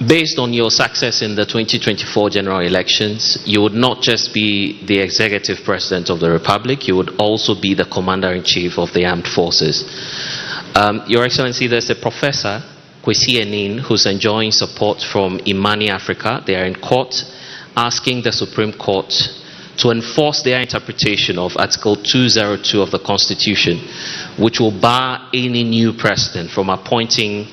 based on your success in the 2024 general elections, you would not just be the executive president of the Republic, you would also be the commander-in-chief of the armed forces. Your Excellency, there's a professor, Kwesi Enin, who's enjoying support from Imani Africa. They are in court asking the Supreme Court to enforce their interpretation of Article 202 of the Constitution, which will bar any new president from appointing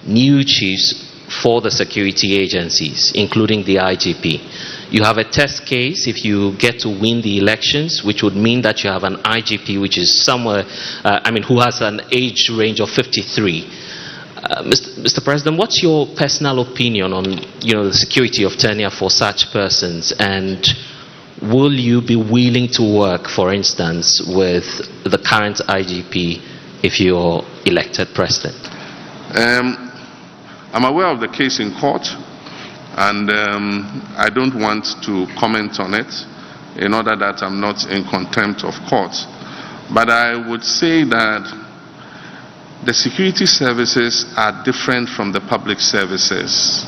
new chiefs for the security agencies, including the IGP. You have a test case if you get to win the elections, which would mean that you have an IGP which is somewhere, who has an age range of 53. Mr. President, what's your personal opinion on, the security of tenure for such persons, and will you be willing to work, for instance, with the current IGP if you're elected president? I'm aware of the case in court, and I don't want to comment on it in order that I'm not in contempt of court. But I would say that the security services are different from the public services.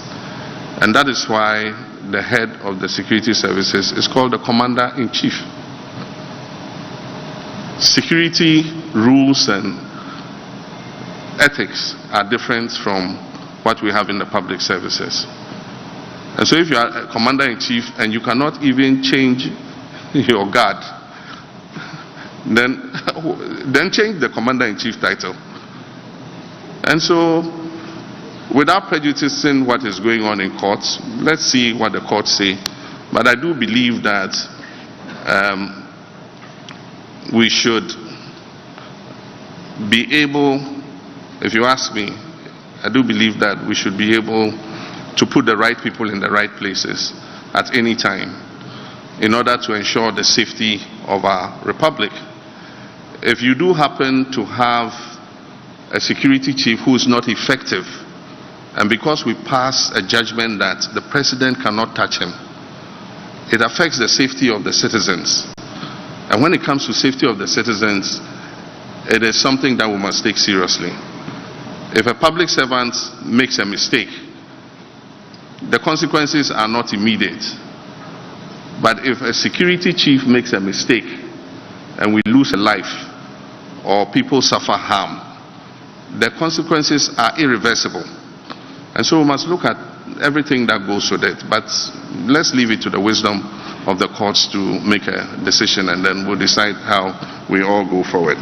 And that is why the head of the security services is called the commander-in-chief. Security rules and ethics are different from what we have in the public services. And so if you are a commander-in-chief and you cannot even change your guard, then change the commander-in-chief title. And so, without prejudicing what is going on in courts, let's see what the courts say. But I do believe that we should be able, if you ask me, I do believe that we should be able to put the right people in the right places at any time in order to ensure the safety of our republic. If you do happen to have a security chief who is not effective, and because we pass a judgment that the president cannot touch him, it affects the safety of the citizens. And when it comes to safety of the citizens, it is something that we must take seriously. If a public servant makes a mistake, the consequences are not immediate. But if a security chief makes a mistake and we lose a life or people suffer harm, the consequences are irreversible. And so we must look at everything that goes with it. But let's leave it to the wisdom of the courts to make a decision, and then we'll decide how we all go forward.